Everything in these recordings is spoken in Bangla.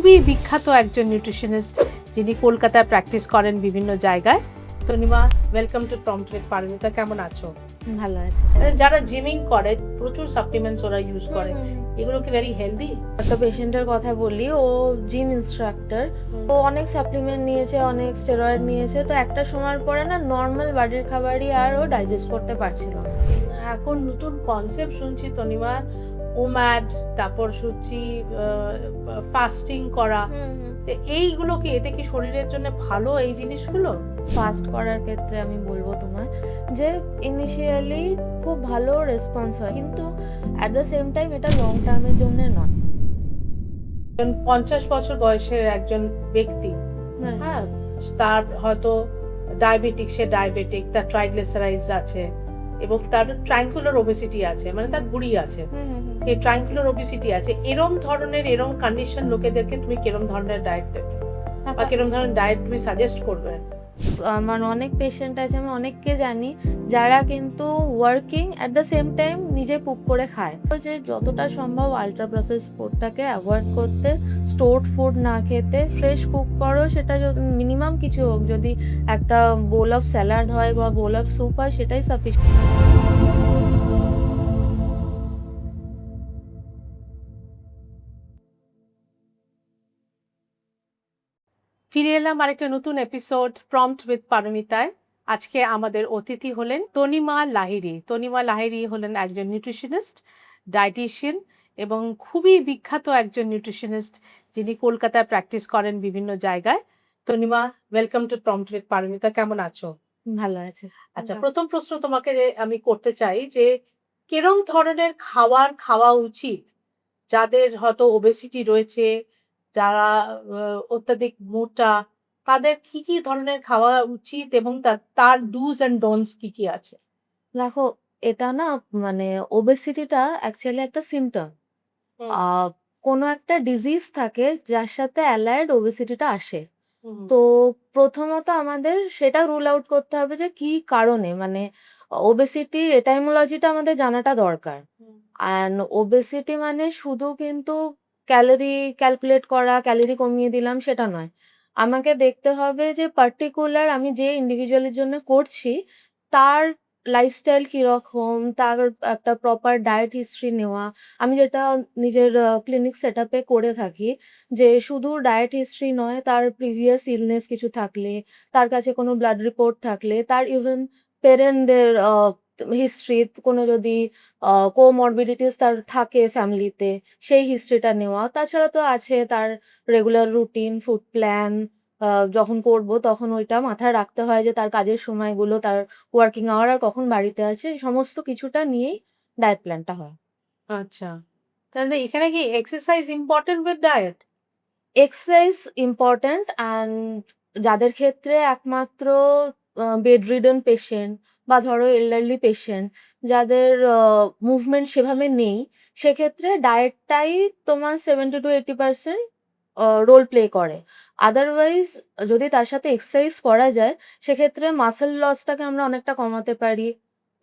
খুবই বিখ্যাত একজন নিউট্রিশনিস্ট যিনি কলকাতায় প্র্যাকটিস করেন বিভিন্ন জায়গায়। Tanima, welcome to prompt with Paramita. কেমন আছো? ভালো আছে। যারা জিমিং করে প্রচুর সাপ্লিমেন্টস ওরা ইউজ করে, এগুলো কি ভেরি হেলদি? একটা পেশেন্টের কথা বলি, ও জিম ইনস্ট্রাক্টর। ও অনেক সাপ্লিমেন্ট নিয়েছে, অনেক স্টেরয়েড নিয়েছে, তো একটা সময়ের পরে না নর্মাল বাড়ির খাবারই আর ও ডাইজেস্ট করতে পারছিল না। এখন নতুন কনসেপ্ট শুনছি তনিমা, ওম্যাড, তারপর শুনছি ফাস্টিং করা। তো এইগুলো কি, এটা কি শরীরের জন্য ভালো এই জিনিসগুলো? ফাস্ট করার ক্ষেত্রে আমি বলবো তোমায় যে ইনিশিয়ালি খুব ভালো রেসপন্স হয়, কিন্তু অ্যাট দ্য সেম টাইম এটা লং টার্মের জন্য নয়। 50 বছর বয়সের একজন ব্যক্তি, হ্যাঁ, তার হয়তো ডায়াবেটিক, সে ডায়াবেটিক, তার ট্রাইগ্লিসারাইডস আছে এবং তার ট্রাঙ্কুলার ওবেসিটি আছে, মানে তার ভুঁড়ি আছে, এই ট্রাঙ্কুলার ওবেসিটি আছে, এরম ধরনের এরম কন্ডিশন লোকেদেরকে তুমি কিরম ধরনের ডায়েট দেবে বা কিরম ধরনের ডায়েট তুমি সাজেস্ট করবে? আমার অনেক পেশেন্ট আছে, আমি অনেককে জানি যারা কিন্তু working at the same time নিজে কুক করে খায়। তো যে যতটা সম্ভব আলট্রা প্রসেস ফুডটাকে অ্যাভয়েড করতে, স্টোরড ফুড না খেতে, ফ্রেশ কুক করো, সেটা মিনিমাম কিছু হোক, যদি একটা বোল অফ স্যালাড হয় বা বোল অফ স্যুপ হয় সেটাই সাফিসিয়েন্ট। ফিরে এলাম আরেকটা নতুন এপিসোড প্রম্পট উইথ পারমিতায়। আজকে আমাদের অতিথি হলেন তনিমা লাহিড়ী। তনিমা লাহিড়ী হলেন একজন নিউট্রিশনিস্ট, ডায়েটিশিয়ান এবং খুবই বিখ্যাত একজন নিউট্রিশনিস্ট যিনি কলকাতায় প্র্যাকটিস করেন বিভিন্ন জায়গায়। Tanima, welcome to prompt with Paramita. কেমন আছো? ভালো আছে। আচ্ছা, প্রথম প্রশ্ন তোমাকে আমি করতে চাই যে কিরম ধরনের খাবার খাওয়া উচিত যাদের হয়তো ওবেসিটি রয়েছে, যারা অত্যাধিক মোটা, তাদের কি কি ধরনের খাওয়া উচিত এবং তার ডুজ অ্যান্ড ডোন্টস কি কি আছে? দেখো, এটা না মানে ওবেসিটিটা অ্যাকচুয়ালি একটা সিম্পটম। হুম, আ কোনো একটা ডিজিজ থাকে যার সাথে অ্যালায়েড ওবেসিটিটা আসে। হুম, তো প্রথমত আমাদের সেটা রুল আউট করতে হবে যে কি কারণে, মানে ওবেসিটি এটাইমোলজিটা আমাদের জানাটা দরকার। হুম, অ্যান্ড ওবেসিটি মানে শুধু কিন্তু ক্যালোরি ক্যালকুলেট করা, ক্যালোরি কমিয়ে দিলাম সেটা নয়। আমাকে দেখতে হবে যে পার্টিকুলার আমি যে ইন্ডিভিজুয়ালের জন্য করছি, তার লাইফস্টাইল কিরকম, তার একটা প্রপার ডায়েট হিস্ট্রি নেওয়া। আমি যেটা নিজের ক্লিনিক সেটআপে করে থাকি, যে শুধু ডায়েট হিস্ট্রি নয়, তার প্রিভিয়াস ইলনেস কিছু থাকলে, তার কাছে কোনো ব্লাড রিপোর্ট থাকলে, তার ইভেন পেরেন্টদের হিস্ট্রি, কোনো যদি কোমরবিডিটিস তার থাকে ফ্যামিলিতে, সেই হিস্ট্রিটা নেওয়া। তাছাড়া তো আছে তার রেগুলার রুটিন, ফুড প্ল্যান, যখন করব তখন ওইটা মাথায় রাখতে হয় যে তার কাজের সময়গুলো, তার ওয়ার্কিং আওয়ার আর কখন বাড়িতে আছে, এই সমস্ত কিছুটা নিয়েই ডায়েট প্ল্যানটা হয়। আচ্ছা, তাহলে এখানে কি exercise important with diet? Exercise important, and যাদের ক্ষেত্রে একমাত্র বেডরিডেন পেশেন্ট বা ধরো এল্ডারলি পেশেন্ট, যাদের মুভমেন্ট সেভাবে নেই, সেক্ষেত্রে ডায়েটটাই তোমার 70-80% রোল প্লে করে। আদারওয়াইজ যদি তার সাথে এক্সারসাইজ করা যায়, সেক্ষেত্রে মাসল লসটাকে আমরা অনেকটা কমাতে পারি।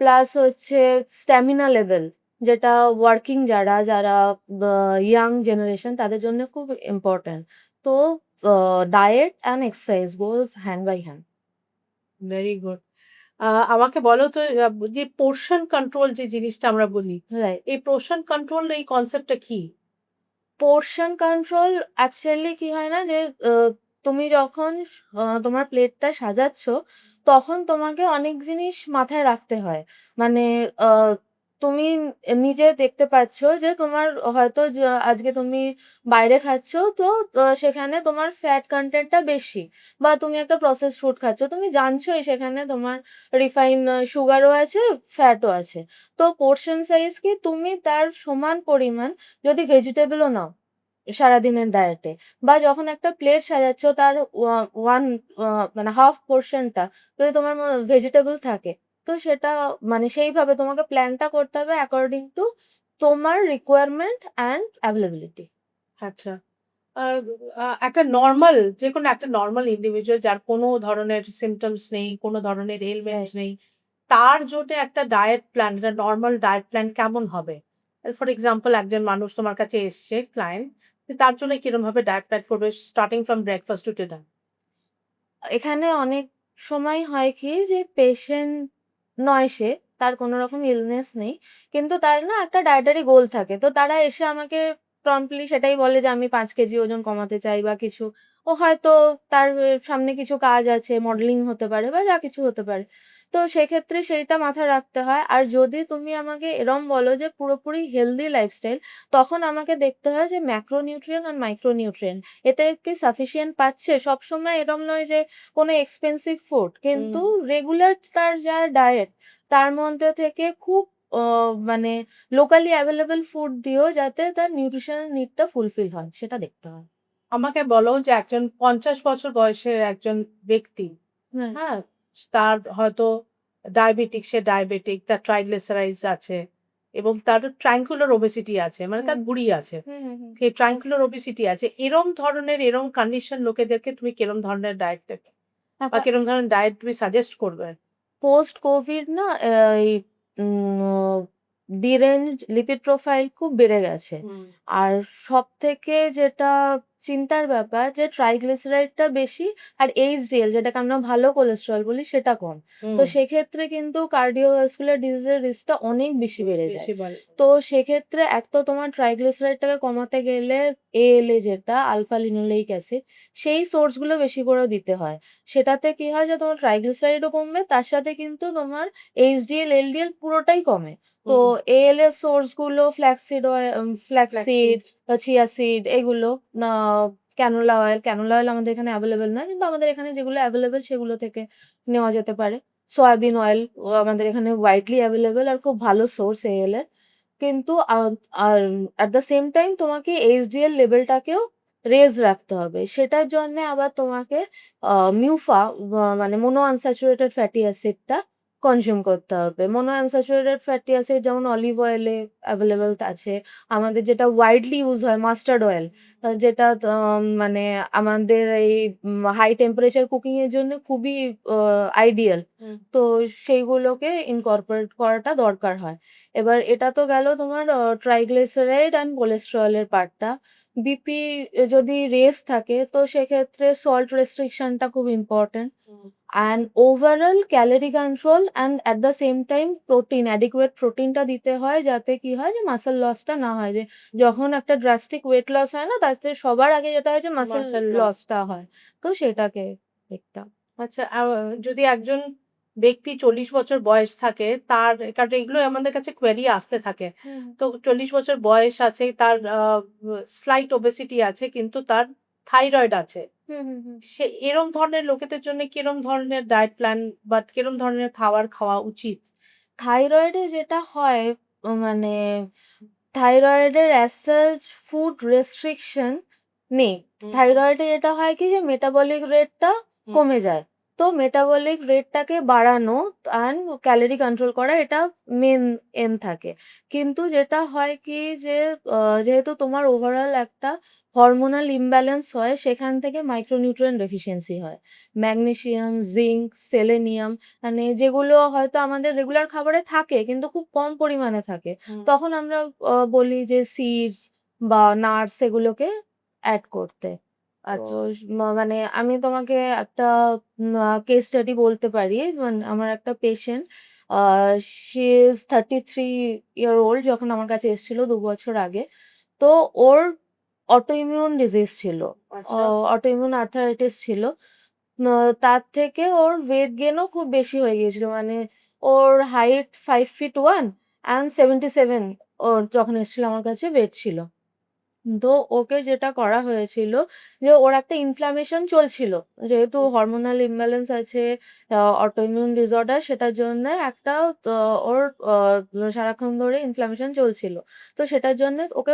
প্লাস হচ্ছে স্ট্যামিনা লেভেল, যেটা ওয়ার্কিং যারা ইয়াং জেনারেশন তাদের জন্য খুব ইম্পোর্টেন্ট। তো diet and exercise goes hand by hand. Very good. আমাকে বলো তো, যে পোর্শন কন্ট্রোল যে জিনিসটা আমরা বলি, রাইট। এই পোর্শন কন্ট্রোল এই কনসেপ্টটা কি? পোরশন কন্ট্রোল অ্যাকচুয়ালি কি হয় না যে তুমি যখন তোমার প্লেটটা সাজাচ্ছ, তখন তোমাকে অনেক জিনিস মাথায় রাখতে হয়। মানে আ তুমি নিজে দেখতে পাচ্ছ যে তোমার হয়তো আজকে তুমি বাইরে খাচ্ছ, তো সেখানে তোমার ফ্যাট কনটেন্টটা বেশি, বা তুমি একটা প্রসেসড ফুড খাচ্ছ। তুমি জানছোই সেখানে তোমার রিফাইন সুগারও আছে, ফ্যাটও আছে। তো পোরশন সাইজ কি তুমি তার সমান পরিমাণ যদি ভেজিটেবলও নাও সারাদিনের ডায়েটে, বা যখন একটা প্লেট সাজাচ্ছ তার ওয়ান মানে হাফ পোর্শনটা যদি তোমার ভেজিটেবল থাকে, তো সেটা মানে সেইভাবে তোমাকে প্ল্যানটা করতে হবে অ্যাকর্ডিং টু তোমার রিকোয়ারমেন্ট অ্যান্ড অ্যাভেলেবিলিটি। আচ্ছা, আ একটা নরমাল, যেকোনো একটা নরমাল ইন্ডিভিজুয়াল যার কোনো ধরনের সিম্পটমস নেই, কোনো ধরনের এলিমেন্টস রাইট। নেই, তার জন্য একটা ডায়েট প্ল্যান, একটা নরমাল ডায়েট প্ল্যান কেমন হবে? ফর এক্সাম্পল, একজন মানুষ তোমার কাছে এসছে, ক্লায়েন্ট, তার জন্য কিরকম ভাবে ডায়েট প্ল্যান করবে starting from breakfast to dinner? এখানে অনেক সময় হয় কি যে পেশেন্ট নয় সে, তার কোনো রকম ইলনেস নেই। কিন্তু তার না একটা ডায়েটারি গোল থাকে। তো তারা এসে আমাকে প্রম্পটলি সেটাই বলে যে আমি ৫ কেজি ওজন কমাতে চাই বা কিছু। ও হয়তো তার সামনে কিছু কাজ আছে, মডেলিং হতে পারে বা যা কিছু হতে পারে। তো সেক্ষেত্রে সেইটা মাথায় রাখতে হয়। আর যদি তুমি আমাকে এরম বলো যে পুরোপুরি হেলথি লাইফস্টাইল, তখন আমাকে দেখতে হয় যে ম্যাক্রোনিউট্রিয়েন্ট আর মাইক্রোনিউট্রিয়েন্ট এতে কি সাফিসিয়েন্ট পাচ্ছে? সবসময় এরম নয় যে কোনো এক্সপেনসিভ ফুড। হুম। কিন্তু রেগুলার তার যা ডায়েট তার মধ্যে থেকে খুব অ মানে লোকালি অ্যাভেইলেবল ফুড দিও যাতে তার নিউট্রিশনাল নিড টা ফুলফিল হয় সেটা দেখতে হয়। আমাকে বলো যে একজন ৫০ বছর বয়সের একজন ব্যক্তি, হ্যাঁ। হ্যাঁ? তার হয়তো সে ডায়াবেটিক, তার ট্রাইগ্লিসারাইডস আছে এবং তার ট্রাঙ্কুলার ওবেসিটি আছে। মানে তার হুম, ভুঁড়ি আছে। হুম, হুম, হুম। সেই ট্রাঙ্কুলার ওবেসিটি আছে। এরম কন্ডিশন লোকেদেরকে তুমি কিরম ধরনের ডায়েট দেবে? বা আচ্ছা, কিরম ধরনের ডায়েট তুমি সাজেস্ট করবে? পোস্ট কোভিড না এই উম ডিরেঞ্জড লিপিড প্রোফাইল খুব বেড়ে গেছে। হুম, আর সবথেকে যেটা চিন্তার ব্যাপার যে ট্রাইগ্লিসারাইডটা বেশি আর এইচডিএল যেটাকে আমরা ভালো কোলেস্টেরল বলি সেটা কম। তো হুম। সেক্ষেত্রে কিন্তু কার্ডিওভাস্কুলার ডিজিজের রিস্কটা অনেক বেশি বেড়ে যায়। বেশি বাড়ে। তো সেক্ষেত্রে এক তো তোমার ট্রাইগ্লিসারাইডটাকে কমাতে গেলে এএলএ যেটা আলফা লিনোলেইক অ্যাসিড সেই সোর্স গুলো বেশি করে দিতে হয়। সেটাতে কি হয় যে তোমার ট্রাইগ্লিসারাইডও কমবে, তার সাথে কিন্তু তোমার এইচডিএল, এলডিএল পুরোটাই কমে। তো হুম, এএলএর সোর্স গুলো ফ্ল্যাক্সিড, ফ্ল্যাক্সিড। চিয়া সিড এগুলো না ক্যানোলা অয়েল আমাদের এখানে এভেইলেবল না। কিন্তু আমাদের এখানে যেগুলো এভেইলেবল সেগুলো থেকে নেওয়া যেতে পারে। সয়াবিন অয়েল আমাদের এখানে ওয়াইডলি এভেইলেবল আর খুব ভালো সোর্স এএল এর। কিন্তু আর এট দ্য সেম টাইম তোমাকে এইচডিএল লেভেলটাকেও রেজ রাখতে হবে। সেটার জন্যে আবার তোমাকে আ মিউফা মানে মোনো আনস্যাচুরেটেড ফ্যাটি অ্যাসিডটা কনজিউম করতে হবে। মোনো আনস্যাচুরেটেড ফ্যাটি অ্যাসিড যেমন অলিভ অয়েলে এভেইলেবল আছে। আমাদের যেটা ওয়াইডলি ইউজ হয় মাস্টার্ড অয়েল যেটা মানে আমাদের এই হাই টেম্পারেচার কুকিং এর জন্য খুবই আ আইডিয়াল। হুম, তো সেইগুলোকে ইনকর্পোরেট করাটা দরকার হয়। এবার এটা তো গেল তোমার ট্রাইগ্লিসারাইড অ্যান্ড কোলেস্টেরল এর পার্টটা। বিপি যদি রেজ থাকে তো সেক্ষেত্রে সল্ট রেস্ট্রিকশনটা খুব ইম্পোর্টেন্ট। হুম। And overall calorie control and at the same time protein adequate প্রোটিনটা দিতে হয় যাতে কি হয় যে মাসল লসটা না হয়। যে যখন একটা ড্রাস্টিক ওয়েট লস হয় না তাতে সবার আগে যেটা হয় যে মাসল মাসল লস। লসটা হয়। তো সেটাকে দেখতে হবে। আচ্ছা, যদি একজন ব্যক্তি ৪০ বছর বয়স থাকে, কারণ এগুলো আমাদের কাছে কোয়েরি আসতে থাকে। হুম, তো ৪০ বছর বয়স আছে, তার স্লাইট ওবেসিটি আছে কিন্তু তার থাইরয়েড আছে। হুম, হুম, হুম। এরম ধরনের লোকেদের জন্য কিরম ধরনের ডায়েট প্ল্যান বা কিরম ধরনের খাবার খাওয়া উচিত? থাইরয়েডে যেটা হয় মানে থাইরয়েডের অ্যাজ সাচ ফুড রেস্ট্রিকশন নেই। হুম, থাইরয়েডে যেটা হয় কি যে মেটাবলিক রেটটা হুম, কমে যায়। তো মেটাবলিক রেটটাকে বাড়ানো অ্যান্ড ক্যালোরি কন্ট্রোল করা এটা মেইন এম থাকে। কিন্তু যেটা হয় কি যে যেহেতু তোমার ওভারঅল একটা হরমোনাল ইমব্যালেন্স হয় সেখান থেকে মাইক্রোনিউট্রিয়েন্ট ডেফিসিয়েন্সি হয়। ম্যাগনেসিয়াম, জিঙ্ক, সেলেনিয়াম মানে যেগুলো হয়তো আমাদের রেগুলার খাবারে থাকে কিন্তু খুব কম পরিমাণে থাকে। হুম। তখন আমরা বলি যে সিডস বা নাটস এগুলোকে এড করতে। তো আচ্ছা। মানে আমি তোমাকে একটা কেস স্টাডি বলতে পারি। আমার একটা patient a she is 33 year old যখন আমার কাছে এসেছিল ২ বছর আগে। তো ওর অটোইমিউন ডিজিজ ছিল। অ আচ্ছা। অটোইমিউন আর্থারাইটিস ছিল। ন তার থেকে ওর ওয়েট গেইনও খুব বেশি হয়ে গিয়েছিল। মানে ওর হাইট 5 ফিট 1 অ্যান্ড 77 ওর যখন এসেছিল আমার কাছে ওয়েট ছিল। তো ওকে যেটা করা হয়েছিল যে ওর একটা ইনফ্ল্যামেশন চলছিল। যেহেতু হুম, হরমোনাল ইমব্যালেন্স আছে, অটোইমিউন ডিসঅর্ডার সেটার জন্যে একটা আ ওর সারাক্ষণ ধরে ইনফ্ল্যামেশন চলছিল। তো সেটার জন্যে ওকে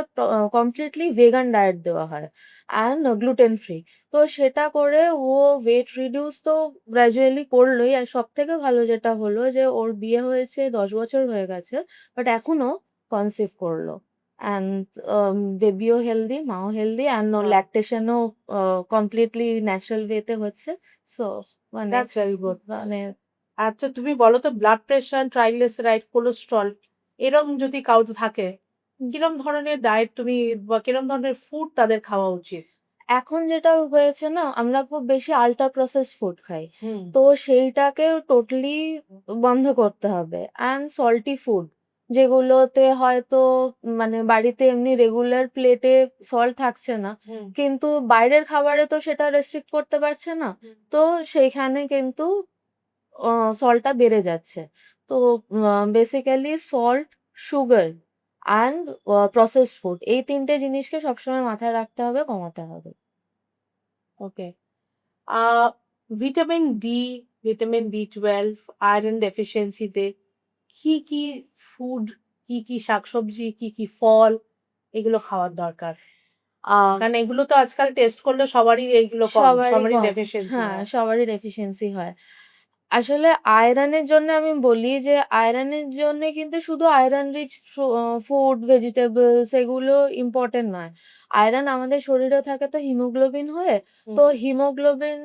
কমপ্লিটলি ভেগান ডায়েট দেওয়া হয় অ্যান্ড গ্লুটেন ফ্রি। তো সেটা করে ও ওয়েট রিডিউস তো গ্র্যাজুয়ালি করলই। আর সবথেকে ভালো যেটা হলো যে ওর বিয়ে হয়েছে ১০ বছর হয়ে গেছে। বাট এখনো কনসিভ করল। অ্যান্ড বেবিও হেলথি, মাও হেলথি অ্যান্ড ওর বাহ! ল্যাকটেশন ও কমপ্লিটলি ন্যাচারাল ওয়েতে হচ্ছে। সো মানে দ্যাটস ভেরি গুড। মানে আচ্ছা, তুমি বলো তো ব্লাড প্রেশার, ট্রাইগ্লিসারাইড, কোলেস্টেরল এরম যদি কারো থাকে, কিরম ধরনের ডায়েট তুমি বা কিরম ধরনের ফুড তাদের খাওয়া উচিত? এখন যেটা হয়েছে না, আমরা খুব বেশি আল্ট্রা প্রসেসড ফুড খাই। হুম, তো সেইটাকে টোটালি বন্ধ করতে হবে। অ্যান্ড সল্টি ফুড যেগুলোতে হয়তো মানে বাড়িতে এমনি রেগুলার প্লেটে সল্ট থাকছে না। হুম, কিন্তু বাইরের খাবারে তো সেটা রেস্ট্রিক্ট করতে পারছে না। হুম। তো সেইখানে কিন্তু অ সল্টটা বেড়ে যাচ্ছে। তো basically salt, sugar and processed food এই ৩ টে জিনিসকে সবসময় মাথায় রাখতে হবে, কমাতে হবে। ওকে। আ vitamin D, vitamin B12, iron ডেফিসিয়েন্সিতে কি ফুড, কি শাকসবজি, কি ফল এগুলো খাওয়ার দরকার? আ কারণ এগুলো তো আজকাল টেস্ট করলে সবারই এইগুলো কম, সবারই সবারই কম। ডেফিসিয়েন্সি হ্যাঁ, হয়। সবারই ডেফিসিয়েন্সি হয়। আসলে আয়রনের জন্য আমি বলি যে আয়রনের জন্যে কিন্তু শুধু আয়রন রিচ ফুড, ভেজিটেবলস এগুলো ইম্পোর্টেন্ট নয়। আয়রন আমাদের শরীরে থাকে তো হিমোগ্লোবিন হয়ে। হুম, তো হিমোগ্লোবিন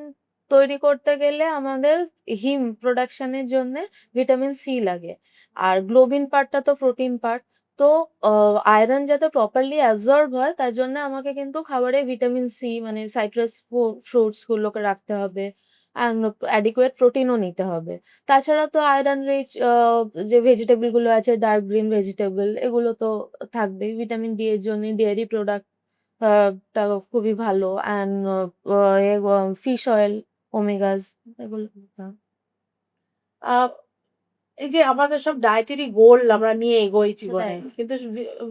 তৈরি করতে গেলে আমাদের হিম প্রোডাকশন এর জন্যে ভিটামিন সি লাগে। আর গ্লোবিন পার্টটা তো প্রোটিন পার্ট। তো অ আয়রন যাতে প্রপারলি অ্যাবসর্ব হয় তার জন্য আমাকে কিন্তু খাবারে ভিটামিন সি মানে সাইট্রাস ফ্রুটস গুলোকে রাখতে হবে। অ্যান্ড অ্যাডিকুয়েট প্রোটিনও নিতে হবে। তাছাড়া তো আয়রন রিচ যে ভেজিটেবল গুলো আছে ডার্ক গ্রিন ভেজিটেবল এগুলো তো থাকবেই। ভিটামিন ডি এর জন্যে ডেয়ারি প্রোডাক্ট আ টা খুবই ভালো অ্যান্ড আ এ ফিশ অয়েল, ওমেগাস এগুলো আ এই যে আমাদের সব ডায়েটারি গোল আমরা নিয়ে এগোই জীবনে। রাইট, কিন্তু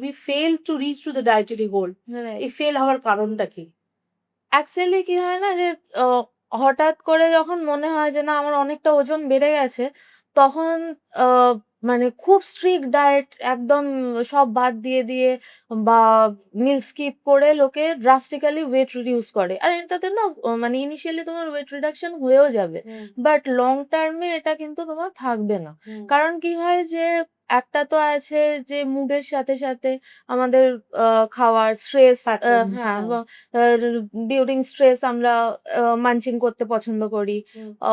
we fail to reach to the dietary goal. Right. এই ফেল হওয়ার কারণটা কি? অ্যাকচুয়ালি কি হয় না যে অ হঠাৎ করে যখন মনে হয় যে না আমার অনেকটা ওজন বেড়ে গেছে, তখন আ মানে খুব স্ট্রিক্ট ডায়েট একদম সব বাদ দিয়ে বা মিল স্কিপ করে লোকে ড্রাস্টিক্যালি ওয়েট রিডিউস করে। আর এটাতে না মানে ইনিশিয়ালি তোমার ওয়েট রিডাকশন হয়েও যাবে। হুম, বাট লং টার্ম এ এটা কিন্তু তোমার থাকবে না। হুম। কারণ কি হয় যে একটা তো আছে যে মুডের সাথে আমাদের আ খাওয়ার স্ট্রেস প্যাটার্নস হ্যাঁ, হ্যাঁ। আর ডিউরিং স্ট্রেস আমরা মানচিং করতে পছন্দ করি। হুম, আ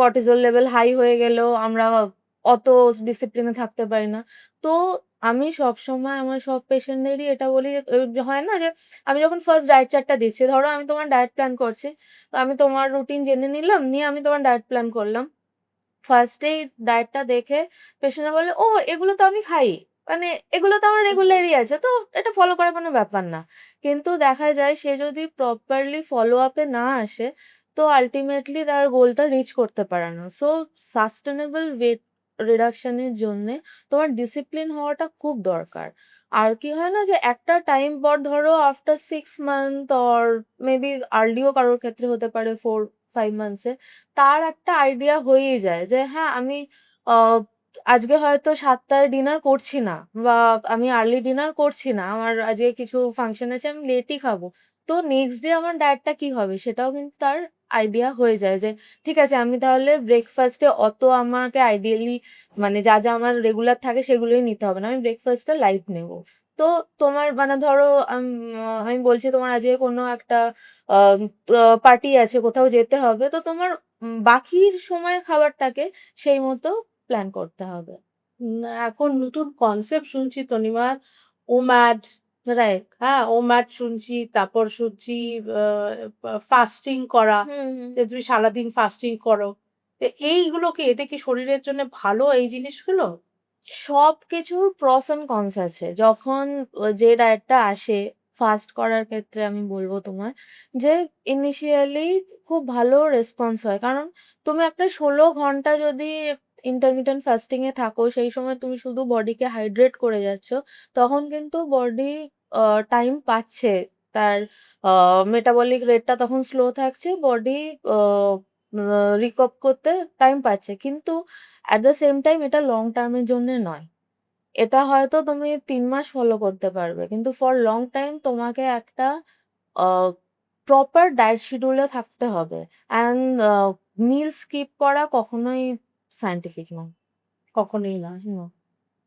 কর্টিসল লেভেল হাই হয়ে গেলেও আমরা অত ডিসিপ্লিনে থাকতে পারি না। তো আমি সবসময় আমার সব পেশেন্টদেরই এটা বলি যে হয় না যে আমি যখন ফার্স্ট ডায়েট চার্টটা দিচ্ছি, ধরো আমি তোমার ডায়েট প্ল্যান করছি। তো আমি তোমার রুটিন জেনে নিলাম, নিয়ে আমি তোমার ডায়েট প্ল্যান করলাম। ফার্স্ট এই ডায়েটটা দেখে পেশেন্টরা বলে, "ও এগুলো তো আমি খাই। মানে এগুলো তো আমার রেগুলারই আছে। তো এটা ফলো করার কোনো ব্যাপার না।" কিন্তু দেখা যায় সে যদি প্রপারলি ফলো আপ এ না আসে, তো আল্টিমেটলি তার গোলটা রিচ করতে পারে না। সো সাস্টেনেবল ওয়েট রিডাকশন এর জন্যে তোমার ডিসিপ্লিন হওয়াটা খুব দরকার। আর কি হয় না যে একটা টাইম পর ধরো আফটার 6 মান্থ অর মেবি আর্লিও কারোর ক্ষেত্রে হতে পারে 4-5 মান্থস এ তার একটা আইডিয়া হয়েই যায় যে হ্যাঁ, আমি আ আজকে হয়তো ৭ টায় ডিনার করছি না বা আমি আর্লি ডিনার করছি না। আমার আজকে কিছু ফাংশন আছে আমি লেটই খাবো। তো নেক্সট ডে আমার ডায়েটটা কি হবে সেটাও কিন্তু তার আইডিয়া হয়ে যায় যে ঠিক আছে আমি তাহলে ব্রেকফাস্টে অত আমাকে আইডিয়ালি মানে যা আমার রেগুলার থাকে সেগুলোই নিতে হবে না। আমি ব্রেকফাস্টটা লাইট নেবো। তো তোমার মানে ধরো আমি বলছি তোমার আজকে কোনো একটা আ পার্টি আছে, কোথাও যেতে হবে। তো তোমার বাকি সময়ের খাবারটাকে সেই মতো প্ল্যান করতে হবে। এখন নতুন কনসেপ্ট শুনছি তনিমা, ওম্যাড, রাইট। হ্যাঁ? ওম্যাড শুনছি, তারপর শুনছি আ ফাস্টিং করা। হুম, হুম। যে তুমি সারাদিন ফাস্টিং করো। তো এইগুলো কি এটা কি শরীরের জন্য ভালো এই জিনিসগুলো? সবকিছুর প্রস অ্যান্ড কনস আছে। যখন যে ডায়েটটা আসে ফাস্ট করার ক্ষেত্রে আমি বলব তোমায় যে ইনিশিয়ালি খুব ভালো রেসপন্স হয়। কারণ তুমি একটা ১৬ ঘন্টা যদি ইন্টারমিটেন্ট ফাস্টিং এ থাকো, সেই সময় তুমি শুধু বডিকে হাইড্রেট করে যাচ্ছ, তখন কিন্তু বডি আ টাইম পাচ্ছে। তার আ মেটাবলিক রেটটা তখন স্লো থাকছে। বডি আ আ রিকপ করতে টাইম পাচ্ছে। কিন্তু এট দ্য সেম টাইম এটা লং টার্ম এর জন্যে নয়। এটা হয়তো তুমি ৩ মাস ফলো করতে পারবে। কিন্তু ফর লং টাইম তোমাকে একটা আ প্রপার ডায়েট শিডিউল এ থাকতে হবে। অ্যান্ড মিল স্কিপ করা কখনোই সায়েন্টিফিক নয়। কখনোই নয়। হুম।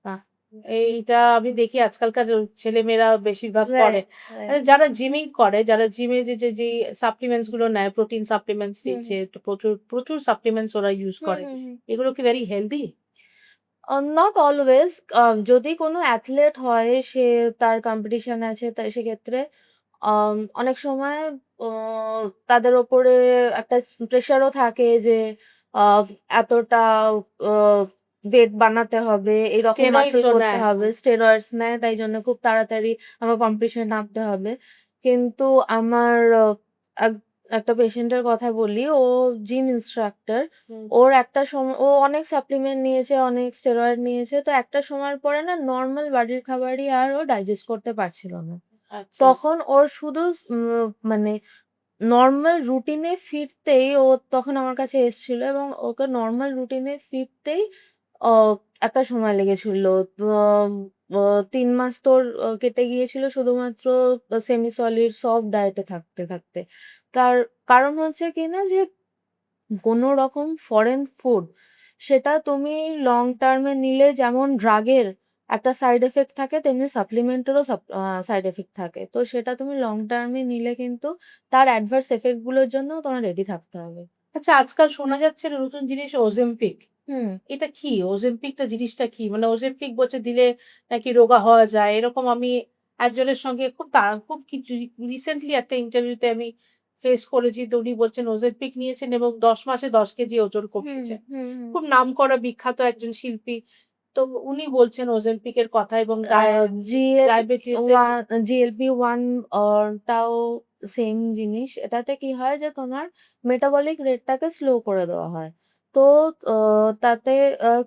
বাহ! এইটা আমি দেখি আজকালকার ছেলেমেয়েরা বেশিরভাগ করে। Right, right. যারা জিমিং করে, যারা জিমে যেই সাপ্লিমেন্টস গুলো নেয়, প্রোটিন সাপ্লিমেন্টস হুম, নিচ্ছে, তো প্রচুর সাপ্লিমেন্টস ওরা ইউস হুম, করে। হুম, হুম। এগুলো কি ভেরি হেলথি? Not always. যদি কোনো অ্যাথলেট হয়, সে তার কম্পিটিশন আছে, সেক্ষেত্রে অনেক সময় অ তাদের ওপরে একটা প্রেশারও থাকে যে আ এতটা অ ওয়েট বানাতে হবে, এরকম মাসল স্টেরয়েডস ও করতে নেয়। হবে। স্টেরয়েডস নেয়, তাই জন্য খুব তাড়াতাড়ি আমার কম্পিটিশনে নামতে হবে। কিন্তু আমার এক একটা পেশেন্টের কথা বলি, ও জিম ইন্সট্রাক্টর। হুম, ওর একটা ও অনেক সাপ্লিমেন্ট নিয়েছে, অনেক স্টেরয়েড নিয়েছে। তো একটা সময়ের পরে না নরমাল বাড়ির খাবারই আর ও ডাইজেস্ট করতে পারছিল না। আচ্ছা। তখন ওর শুধু মানে নরমাল রুটিনে ফিরতেই ও তখন আমার কাছে এসেছিল এবং ওকে নরমাল রুটিনে ফিরতেই অ একটা সময় লেগেছিল। আম অ ৩ মাস তো ওর কেটে গিয়েছিল শুধুমাত্র সেমি সলিড সফট ডায়েটে থাকতে। তার কারণ হচ্ছে কিনা যে কোনো রকম ফরেন ফুড, সেটা তুমি লং টার্মে নিলে যেমন ড্রাগের একটা সাইড ইফেক্ট থাকে, তেমনি সাপ্লিমেন্টেরও সাইড ইফেক্ট থাকে। তো সেটা তুমি লং টার্মে নিলে কিন্তু তার অ্যাডভার্স ইফেক্ট গুলোর জন্যও তোমার রেডি থাকতে হবে। আচ্ছা, আজকাল শোনা যাচ্ছে না নতুন জিনিস ozempic। হুম। এটা কি? ozempic জিনিসটা কি? মানে ozempic বলছে দিলে নাকি রোগা হওয়া যায়। এরকম আমি একজনের সঙ্গে খুব কিছু রিসেন্টলি একটা ইন্টারভিউতে আমি ফেস করেছি। তো উনি বলছেন ozempic নিয়েছেন এবং ১০ মাসে ১০ কেজি ওজন হুম, কমিয়েছেন। হুম, হুম। খুব নামকরা বিখ্যাত একজন শিল্পী। তো উনি বলছেন ozempic এর কথা এবং আ জিএল ডায়াবেটিস এর ওয়ান GLP-1 টাও সেম জিনিস। এটাতে কি হয় যে তোমার মেটাবলিক রেটটাকে স্লো করে দেওয়া হয়। তো অ তাতে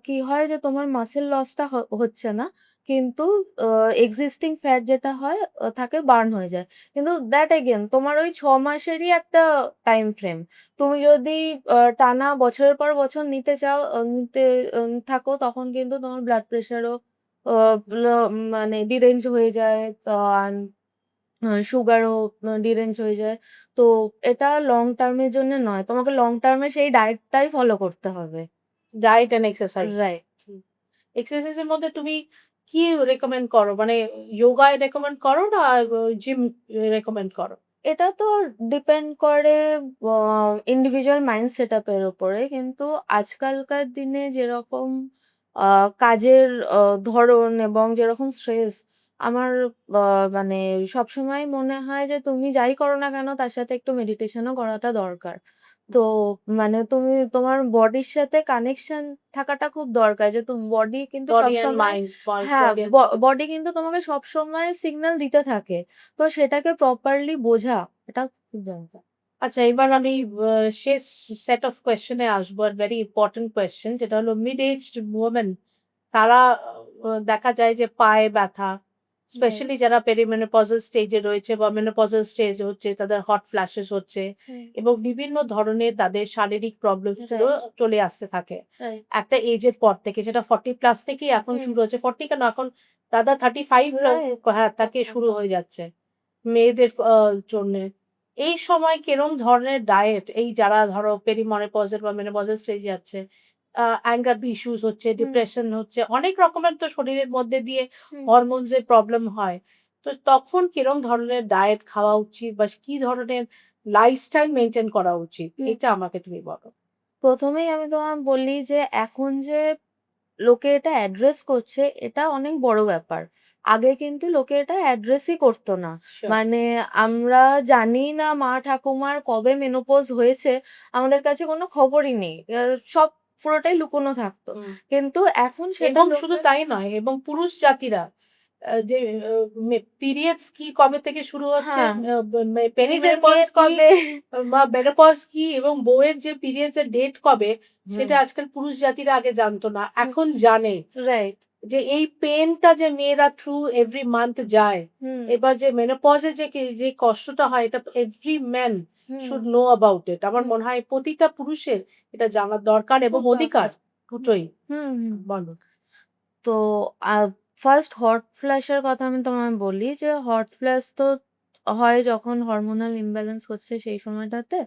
কি হয় যে তোমার মাসল লসটা হচ্ছে না। কিন্তু আ এক্সিস্টিং ফ্যাট যেটা হয় থাকে বার্ন হয়ে যায়। কিন্তু দ্যাট এগেইন তোমার ওই ৬ মাসেরই একটা টাইম ফ্রেম। তুমি যদি টানা বছরের পর বছর নিতে চাও, নিতে থাকো, তখন কিন্তু তোমার ব্লাড প্রেশারও আ ল মানে ডিরেঞ্জ হয়ে যায়। আন সুগারও ডিরেঞ্জ হয়ে যায়। তো এটা লং টার্ম এর জন্য নয়। তোমাকে লং টার্ম এ সেই ডায়েটটাই ফলো করতে হবে। Diet and exercise. Right. Hmm. Exercise এর মধ্যে তুমি কি রেকমেন্ড করো? মানে যোগায় রেকমেন্ড করো না জিম রেকমেন্ড করো? এটা তো ডিপেন্ড করে আ ইন্ডিভিজুয়াল মাইন্ড সেটআপ এর উপরে। কিন্তু আজকালকার দিনে যেরকম আ কাজের ধরন এবং যেরকম স্ট্রেস, আমার আ মানে সবসময় মনে হয় যে তুমি যাই করো না কেন তার সাথে একটু মেডিটেশনও করাটা দরকার। তো মানে তুমি তোমার বডির সাথে কানেকশন থাকাটা খুব দরকার। যে বডি কিন্তু বডি অ্যান্ড সবসময়, মাইন্ড, ফার্স্ট হ্যাঁ, বডি অ্যান্ড সোল। বডি কিন্তু তোমাকে সবসময় সিগন্যাল দিতে থাকে। তো সেটাকে প্রপারলি বোঝা, এটা খুব দরকার। আচ্ছা, এবার আমি শেষ সেট অফ কোয়েশ্চেন এ আসবো। আর ভেরি ইম্পোর্টেন্ট কোয়েশ্চেন, যেটা হলো মিড এজড ওমেন তারা দেখা যায় যে পায়ে ব্যথা, রাইট। স্পেশালি যারা পেরিমেনোপজাল স্টেজে রয়েছে বা মেনোপজাল স্টেজ হচ্ছে, তাদের হট ফ্ল্যাশেস হচ্ছে হুম। এবং বিভিন্ন ধরনের তাদের শারীরিক প্রবলেমস গুলো রাইট, চলে আসতে থাকে রাইট। একটা এজের পর থেকে। সেটা 40 প্লাস থেকেই এখন হুম। শুরু হচ্ছে। 40 কেন, এখন রাদার 35 রাইট। হ্যাঁ, থেকে একদম। শুরু হয়ে যাচ্ছে মেয়েদের জন্যে। এই সময় কিরম ধরনের ডায়েট, এই যারা ধরো পেরিমেনোপজাল বা মেনোপজাল স্টেজে যাচ্ছে, অ্যাঙ্গার ইস্যুস হচ্ছে, হুম, ডিপ্রেশন হচ্ছে, অনেক রকমের তো শরীরের মধ্যে দিয়ে হুম। হরমোনস এর প্রবলেম হয়। তো তখন কিরম ধরনের ডায়েট খাওয়া উচিত বা কি ধরনের লাইফস্টাইল মেইনটেইন করা উচিত? হুম। এটা আমাকে তুমি বলো। ১ম এই আমি তোমায় বলি যে এখন যে লোকে এটা অ্যাড্রেস করছে, এটা অনেক বড় ব্যাপার। আগে কিন্তু লোকে এটা অ্যাড্রেসই করত না। সিওর। মানে আমরা জানি না মা ঠাকুমার কবে মেনোপজ হয়েছে, আমাদের কাছে কোনো খবরই নেই। সব পুরোটাই লুকোনো থাকতো। হুম। কিন্তু এখন সেটা এবং শুধু লোকে, তাই নয়, এবং পুরুষ জাতিরা যে পিরিয়ডস কি কবে থেকে শুরু হচ্ছে, হ্যাঁ, নিজের পেরিমেনোপজ মেয়ের কি কবে, বা মেনোপজ কি এবং বউয়ের যে পিরিয়ডস এর ডেট কবে, হুম, সেটা আজকাল পুরুষ জাতিরা আগে জানতো না। হুম, এখন জানে রাইট, যে এই পেইনটা যে মেয়েরা থ্রু এভরি মান্থ যায়। হুম, এবার যে মেনোপজে যে কষ্টটা হয়, এটা every man hmm, should know about it. আমার হুম, মনে হয় প্রতিটা পুরুষের এটা জানার দরকার এবং খুব অধিকার দরকার। হুম, দুটোই। হুম, হুম। বলো। তো আ ফার্স্ট হট ফ্ল্যাশ এর কথা আমি তোমায় বলি যে হট ফ্ল্যাশ তো হয় যখন হরমোনাল ইমব্যালেন্স হচ্ছে সেই সময়টাতে।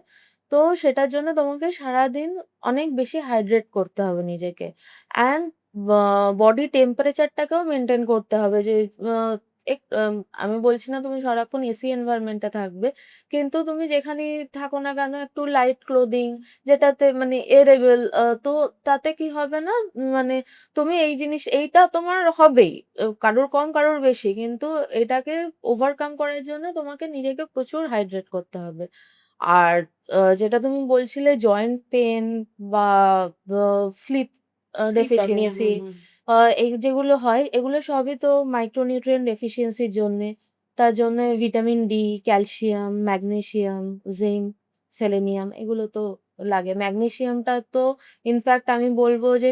তো সেটার জন্য তোমাকে সারাদিন অনেক বেশি হাইড্রেট করতে হবে নিজেকে। অ্যান্ড বডি টেম্পারেচারটাকেও মেইনটেইন করতে হবে যে আ আমি বলছি না তুমি সারাক্ষণ এসি এনভায়রনমেন্টে থাকবে। কিন্তু তুমি যেখানেই থাকো না কেন একটু লাইট ক্লোদিং যেটাতে মানে এয়ারেবল তো তাতে কি হবে না মানে তুমি এই জিনিস এইটা তোমার হবেই। কারোর কম কারোর বেশি। কিন্তু এটাকে ওভারকাম করার জন্য তোমাকে নিজেকে প্রচুর হাইড্রেট করতে হবে। আর যেটা তুমি বলছিলে জয়েন্ট পেইন বা আ স্লিপ স্লিপ আপনিয়া ডেফিসিয়েন্সি হুম, হুম। আ এই যেগুলো হয় এগুলো সবই তো মাইক্রোনিউট্রিয়েন্ট ডেফিসিয়েন্সির জন্যে। তার জন্য vitamin D, calcium, magnesium, zinc, selenium এগুলো তো লাগে। ম্যাগনেসিয়ামটা তো ইনফ্যাক্ট আমি বলব যে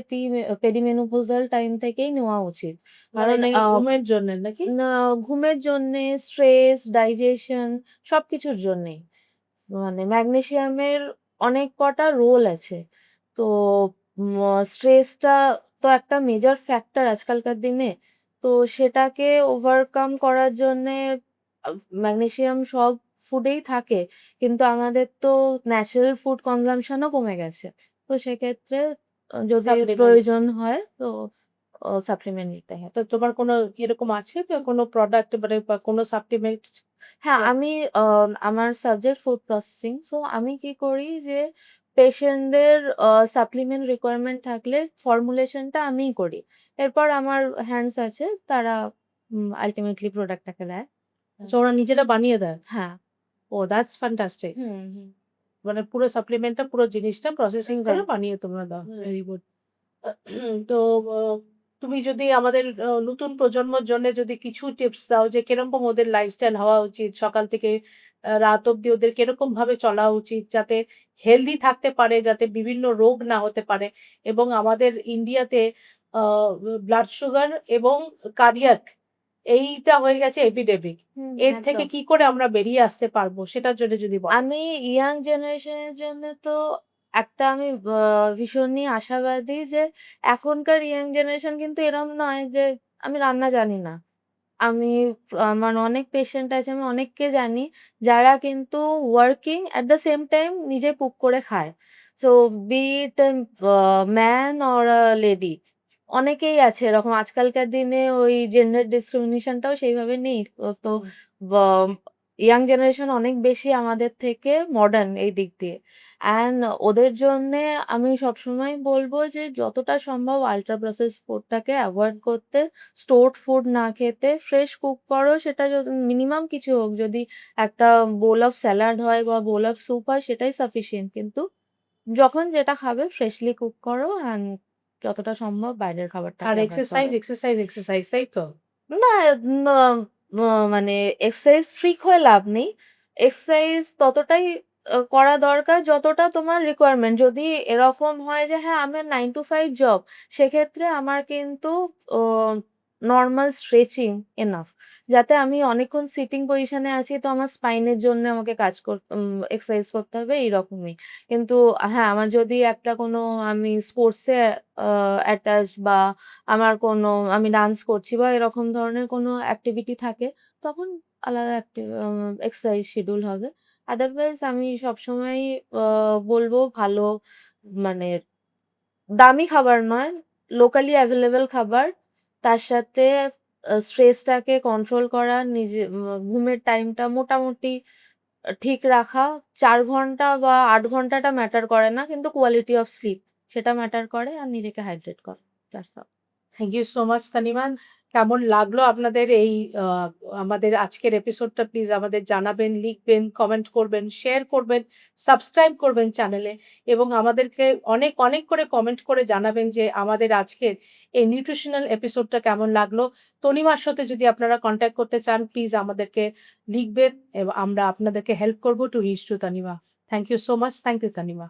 পেরিমেনোপজাল টাইম থেকেই নেওয়া উচিত। মানে কারণ ঘুমের জন্য নাকি? না ঘুমের জন্যে, স্ট্রেস, ডাইজেশন সবকিছুর জন্যেই। মানে ম্যাগনেসিয়ামের অনেক কটা রোল আছে। তো স্ট্রেসটা তো একটা মেজর ফ্যাক্টর আজকালকার দিনে। তো সেটাকে ওভারকাম করার জন্যে আ ম্যাগনেসিয়াম সব ফুডেই থাকে। কিন্তু আমাদের তো ন্যাচারাল ফুড কনজাম্পশন ও কমে গেছে। তো সেক্ষেত্রে যদি সাপ্লিমেন্টস। প্রয়োজন হয় তো সাপ্লিমেন্ট নিতে হয়। তো তোমার কোনো এরকম আছে বা কোনো প্রোডাক্ট মানে বা কোনো সাপ্লিমেন্টস? হ্যাঁ, আমি আ আমার সাবজেক্ট ফুড প্রসেসিং। সো আমি কি করি যে পেশেন্টদের সাপ্লিমেন্ট রিকোয়ারমেন্ট থাকলে ফর্মুলেশনটা আমিই করি। এরপর আমার হ্যান্ডস আছে তারা আল্টিমেটলি প্রোডাক্টটাকে দেয়। আচ্ছা ওরা নিজেরা বানিয়ে দেয়? হ্যাঁ। ও দ্যাটস ফ্যান্টাস্টিক। হুম, হুম। মানে পুরো সাপ্লিমেন্টটা পুরো জিনিসটা প্রসেসিং করে রাইট। বানিয়ে তোমরা দাও। হুম। Very good. তো আ তুমি যদি আমাদের নতুন প্রজন্মর জন্য যদি কিছু টিপস দাও যে কিরকম ওদের লাইফস্টাইল হওয়া উচিত, সকাল থেকে রাত অব্দি ওদের কিরকম ভাবে চলা উচিত যাতে হেলদি থাকতে পারে, যাতে বিভিন্ন রোগ না হতে পারে এবং আমাদের ইন্ডিয়াতে আ ব্লাড সুগার এবং কার্ডিয়াক এইটা হয়ে গেছে এপিডেমিক। হুম, এর থেকে একদম। কি করে আমরা বেরিয়ে আসতে পারবো সেটার জন্য যদি বলো? আমি ইয়াং জেনারেশনের জন্য তো একটা আমি ভীষণই আশাবাদী যে এখনকার ইয়াং জেনারেশন কিন্তু এরম নয় যে আমি রান্না জানি না। আমি আমার অনেক পেশেন্ট আছে, আমি অনেককে জানি যারা কিন্তু working at the same time নিজে কুক করে খায়। So be it man or a lady. অনেকেই আছে এরকম আজকালকার দিনে ওই জেন্ডার ডিসক্রিমিনেশন টাও সেইভাবে নেই। তো হুম। ব ইয়াং জেনারেশন অনেক বেশি আমাদের থেকে মডার্ন এই দিক দিয়ে। অ্যান্ড ওদের জন্যে আমি সবসময় বলব যে যতটা সম্ভব আল্ট্রা প্রসেসড ফুডটাকে এভয়েড করতে, স্টোরড ফুড না খেতে, ফ্রেশ কুক করো সেটা মিনিমাম কিছু হোক। যদি একটা বোল অফ স্যালাড হয় বা বোল অফ স্যুপ হয় সেটাই সাফিসিয়েন্ট। কিন্তু যখন যেটা খাবে ফ্রেশলি কুক করো অ্যান্ড যতটা সম্ভব বাইরের খাবারটাকে আর এভয়েড এক্সারসাইজ, করো। এক্সারসাইজ, এক্সারসাইজ তাই তো? না, না মানে এক্সারসাইজ ফ্রিক হয়ে লাভ নেই। এক্সারসাইজ ততটাই করা দরকার যতটা তোমার রিকোয়ারমেন্ট। যদি এরকম হয় যে হ্যাঁ, আমার 9 to 5 জব সেক্ষেত্রে আমার কিন্তু ও নরমাল স্ট্রেচিং এনাফ। যাতে আমি অনেকক্ষণ সিটিং পজিশন এ আছি তো আমার স্পাইনের জন্য আমাকে কাজ এক্সারসাইজ করতে হবে এইরকমই। কিন্তু হ্যাঁ, আমার যদি একটা কোনো আমি স্পোর্টস এ আ অ্যাটাচড বা আমার কোনো আমি ডান্স করছি বা এরকম ধরনের কোনো অ্যাক্টিভিটি থাকে, তখন আলাদা এক্সারসাইজ শিডিউল হবে। আদারওয়াইজ আমি সবসময়ই আ বলব ভালো মানে দামি খাবার নয়, লোকালি এভেইলেবল খাবার। তার সাথে স্ট্রেসটাকে কন্ট্রোল করা, ঘুমের টাইমটা মোটামুটি ঠিক রাখা। ৪ ঘন্টা বা ৮ ঘন্টাটা ম্যাটার করে না। কিন্তু কোয়ালিটি অফ স্লিপ সেটা ম্যাটার করে আর নিজেকে হাইড্রেট করা। That's all. Thank you so much তানিমান। কেমন লাগলো আপনাদের এই আ আমাদের আজকের এপিসোডটা প্লিজ আমাদের জানাবেন, লিখবেন, কমেন্ট করবেন, শেয়ার করবেন, সাবস্ক্রাইব করবেন চ্যানেলে এবং আমাদেরকে অনেক, অনেক করে কমেন্ট করে জানাবেন যে আমাদের আজকের এই নিউট্রিশনাল এপিসোডটা কেমন লাগলো। তনিমার সাথে যদি আপনারা কনট্যাক্ট করতে চান প্লিজ আমাদেরকে লিখবেন এবং আমরা আপনাদেরকে হেল্প করব to reach to Tanima. Thank you so much. Thank you Tanima.